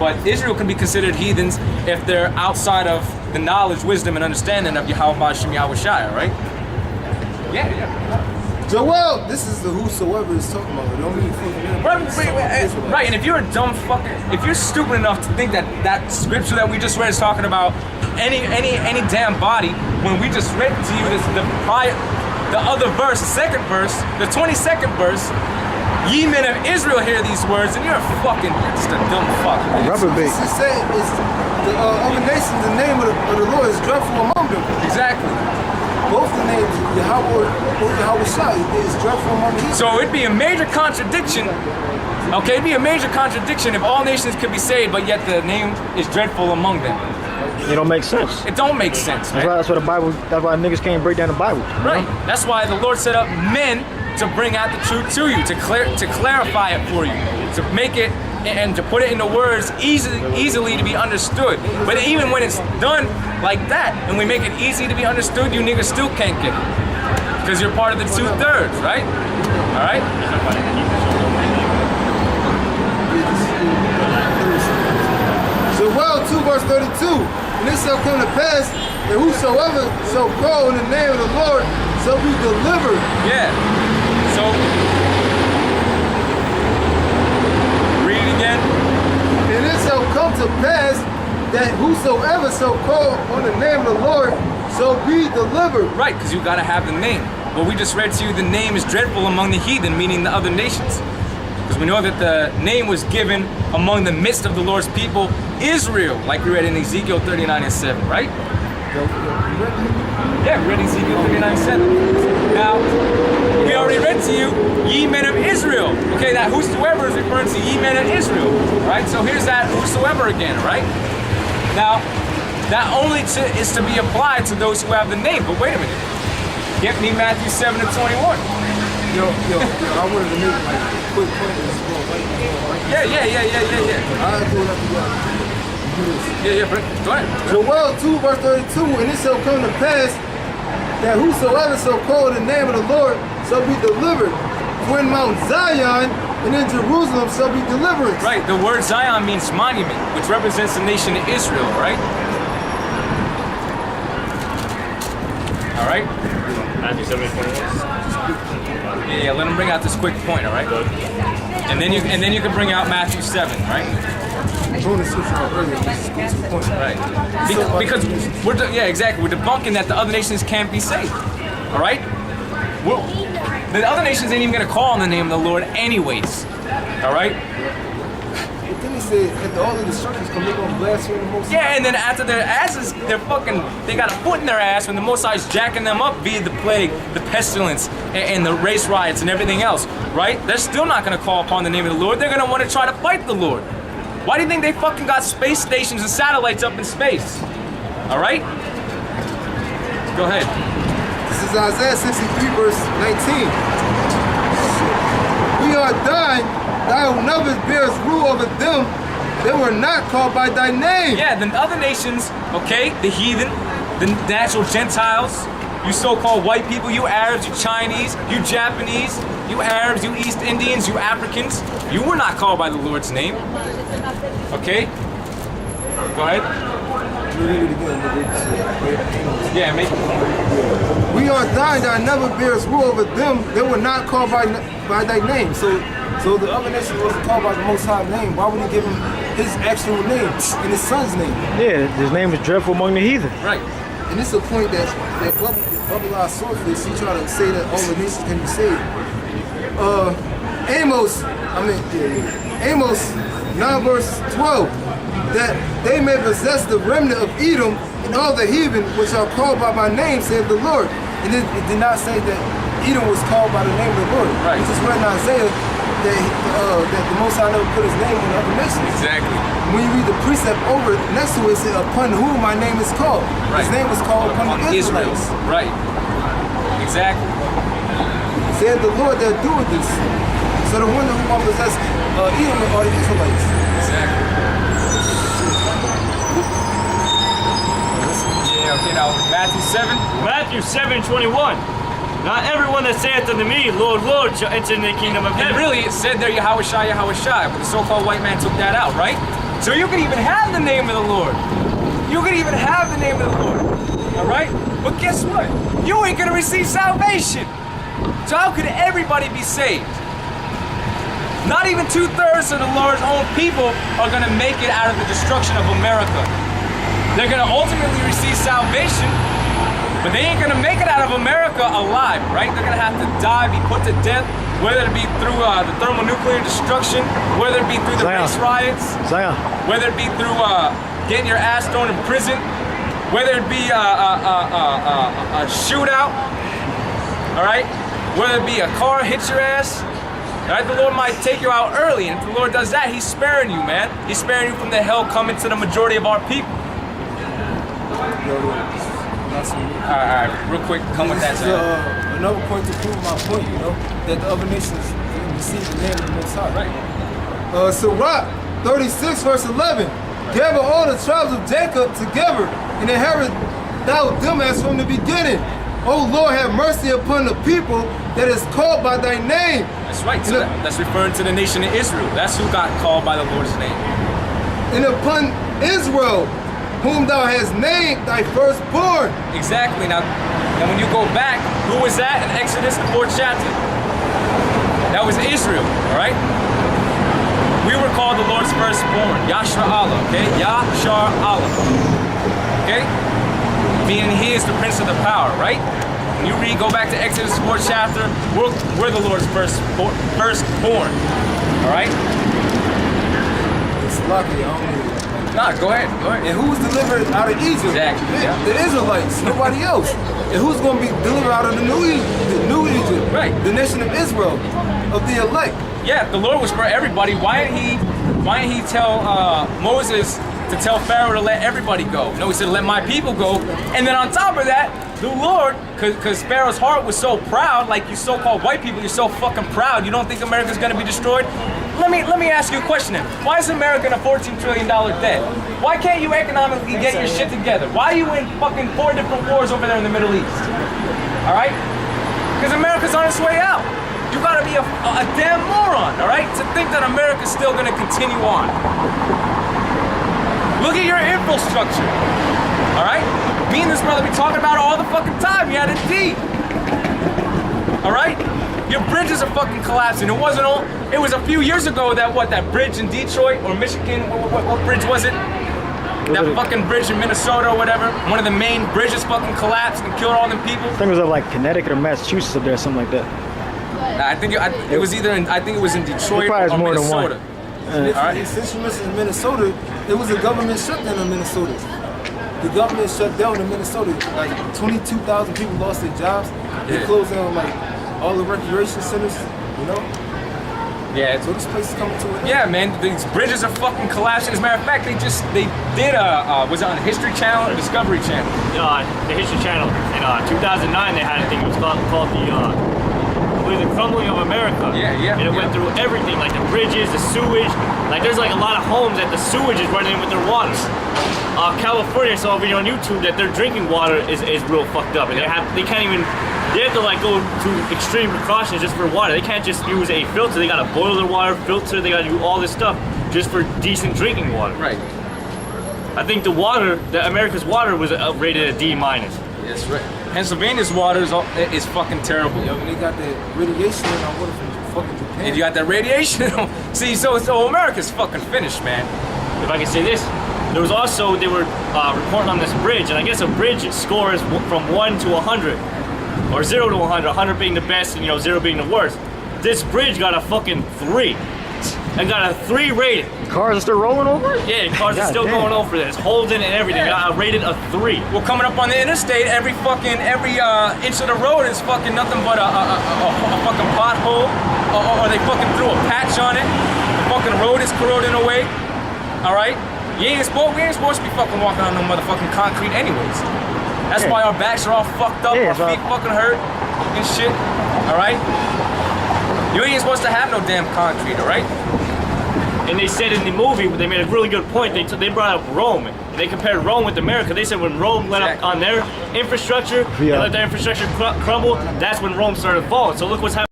But Israel can be considered heathens if they're outside of the knowledge, wisdom, and understanding of Yahweh Hashem Yahweh Shai, right? Yeah. Joel, this is the whosoever is talking about. It don't mean Right, and if you're a dumb fucker, if you're stupid enough to think that that scripture that we just read is talking about any damn body, when we just read to you the other verse, the second verse, the 22nd verse, ye men of Israel hear these words, and you're just a dumb fuck. Rubber bait. It's saying the other nations, the name of the Lord is dreadful among them. Exactly. Both the names, Yahweh Shai, is dreadful among them. So it'd be a major contradiction. Okay, it'd be a major contradiction if all nations could be saved, but yet the name is dreadful among them. It don't make sense. It don't make sense, right? That's why the Bible. That's why niggas can't break down the Bible. Right. That's why the Lord set up men to bring out the truth to you, to clarify it for you, to make it and to put it into words easily to be understood. But even when it's done like that, and we make it easy to be understood, you niggas still can't get it, because you're part of the 2/3, right? All right. Joel 2 verse 32. And it shall come to pass that whosoever shall call in the name of the Lord shall be delivered. Yeah. So, read it again. And it shall come to pass that whosoever shall call on the name of the Lord shall be delivered. Right, because you got to have the name. But we just read to you the name is dreadful among the heathen, meaning the other nations. Because we know that the name was given among the midst of the Lord's people, Israel, like we read in Ezekiel 39:7, right? Yeah, we read Ezekiel 39:7. Now, we already read to you, ye men of Israel. Okay, that whosoever is referring to ye men of Israel, right? So here's that whosoever again, right? Now, that only is to be applied to those who have the name. But wait a minute. Get me Matthew 7:21. Yo, I wanted to make like a quick point in this book. Yeah. I'll do it Yeah, go ahead. Joel 2 verse 32, and it shall come to pass that whosoever shall call the name of the Lord shall be delivered. For in Mount Zion and in Jerusalem shall be deliverance. Right, the word Zion means monument, which represents the nation of Israel, right? All right? Matthew 7:21. Yeah, let him bring out this quick point, all right? And then you can bring out Matthew 7, right? Right. Because we're debunking that the other nations can't be saved. All right? The other nations ain't even gonna call on the name of the Lord anyways. All right? But then he said, after all the destructions come, they're gonna blaspheme the Most High. Yeah, and then after their asses, they got a foot in their ass when the Most High is jacking them up via the plague, the pestilence, and the race riots and everything else, right? They're still not gonna call upon the name of the Lord. They're gonna want to try to fight the Lord. Why do you think they fucking got space stations and satellites up in space? All right? Go ahead. This is Isaiah 63 verse 19. We are thine, thou never bearest rule over them that were not called by thy name. Yeah, the other nations, okay, the heathen, the natural Gentiles, you so-called white people, you Arabs, you Chinese, you Japanese, you Arabs, you East Indians, you Africans, you were not called by the Lord's name. Okay? Go ahead. Yeah, make it. We are thine, thou never bearest rule over them that were not called by thy name. So the other nations wasn't called by the Most High name. Why would he give him his actual name and his son's name? Yeah, his name is dreadful among the heathen. Right. And it's a point that Bubble Swordfish, he tried to say that all the nations can be saved. Amos 9 verse 12, that they may possess the remnant of Edom and all the heathen which are called by my name, saith the Lord. And it did not say that Edom was called by the name of the Lord. Right. We just read in Isaiah that the Most High never put his name on the other nations. Exactly. When you read the precept over next to it, it says, upon whom my name is called. Right. His name was called upon the Israelites. Right. Exactly. Said the Lord that doeth this. So the one who will possess Edom are the Israelites. Exactly. Yeah, okay, now Matthew 7. Matthew 7:21. Not everyone that saith unto me, Lord, Lord, shall enter in the kingdom of And heaven. really, it said there Yahweh Shai, but the so-called white man took that out, right? So you can even have the name of the Lord. You can even have the name of the Lord. All right? But guess what? You ain't gonna receive salvation. So how could everybody be saved? Not even 2/3 of the Lord's own people are gonna make it out of the destruction of America. They're gonna ultimately receive salvation, but they ain't gonna make it out of America alive, right? They're gonna have to die, be put to death, whether it be through the thermonuclear destruction, whether it be through the race riots, whether it be through getting your ass thrown in prison, whether it be a shootout, all right? Whether it be a car hits your ass, all right? The Lord might take you out early, and if the Lord does that, He's sparing you, man. He's sparing you from the hell coming to the majority of our people. All right, real quick, come with that. Another point to prove my point, you know, that the other nations receive the name of the Most High. Right. Sirach 36 verse 11. Gather all the tribes of Jacob together and inherit thou them as from the beginning. O Lord, have mercy upon the people that is called by thy name. That's right. So that's referring to the nation of Israel. That's who got called by the Lord's name. And upon Israel, whom thou hast named thy firstborn. Exactly. Now when you go back, who was that in Exodus, the 4th chapter? That was Israel, all right? We were called the Lord's firstborn, Yashar Allah, okay? Yashar Allah, okay? Meaning He is the Prince of the power, right? When you read, go back to Exodus 4th chapter, we're the Lord's firstborn, all right? It's lucky, Nah, go ahead. And who was delivered out of Egypt? Exactly. The Israelites, nobody else. And who's going to be delivered out of the new Egypt? Right. The nation of Israel, of the elect. Yeah, the Lord was for everybody. Why didn't He tell Moses to tell Pharaoh to let everybody go? No, He said, let my people go. And then on top of that, the Lord, because Pharaoh's heart was so proud, like you so-called white people, you're so fucking proud, you don't think America's gonna be destroyed? Let me ask you a question then. Why is America in a $14 trillion debt? Why can't you economically get your shit together? Why are you in fucking 4 different wars over there in the Middle East? All right? Because America's on its way out. You gotta be a damn moron, all right, to think that America's still gonna continue on. Look at your infrastructure, all right? Me and this brother be talking about it all the fucking time. You had a D, all right? Your bridges are fucking collapsing. It wasn't all. It was a few years ago that that bridge in Detroit or Michigan. What bridge was it? That fucking bridge in Minnesota or whatever. One of the main bridges fucking collapsed and killed all them people. I think it was like Connecticut or Massachusetts up there, something like that. I think it was either in. I think it was in Detroit or more Minnesota. Than one. All right. Since you mentioned Minnesota, it was a government shutdown in Minnesota. The government shut down in Minnesota. Like 22,000 people lost their jobs. They closed down like all the recreation centers, you know? Yeah. So this place is coming to an end. Yeah, man, these bridges are fucking collapsing. As a matter of fact, they did was it on the History Channel or Discovery Channel? The History Channel. In 2009, they had a thing. It was called the Crumbling of America. Yeah. And it went through everything, like the bridges, the sewage. Like there's like a lot of homes that the sewage is running in with their water. California saw a video on YouTube that their drinking water is real fucked up, and they have to like go to extreme precautions just for water. They can't just use a filter. They gotta boil their water, filter. They gotta do all this stuff just for decent drinking water. Right. I think America's water was rated a D-. That's right. Pennsylvania's water is fucking terrible. Yo, and they got that radiation in our water from fucking Japan. And you got that radiation. See, so America's fucking finished, man. If I can say this, they were reporting on this bridge, and I guess a bridge scores from 1 to 100, or 0 to 100, 100 being the best and 0 being the worst. This bridge got a fucking 3. And got a 3 rating. Cars are still rolling over it? Yeah, cars are still going over this. Holding and everything. Got rated a 3. Well, coming up on the interstate, every inch of the road is fucking nothing but a fucking pothole, or they fucking threw a patch on it. The fucking road is corroding away. All right, we ain't supposed to be fucking walking on no motherfucking concrete, anyways. That's why our backs are all fucked up, our feet fucking hurt and shit. All right, you ain't supposed to have no damn concrete. All right. And they said in the movie, they made a really good point. They brought up Rome. And they compared Rome with America. They said when Rome went up on their infrastructure, and let their infrastructure crumble, that's when Rome started falling. So look what's happening.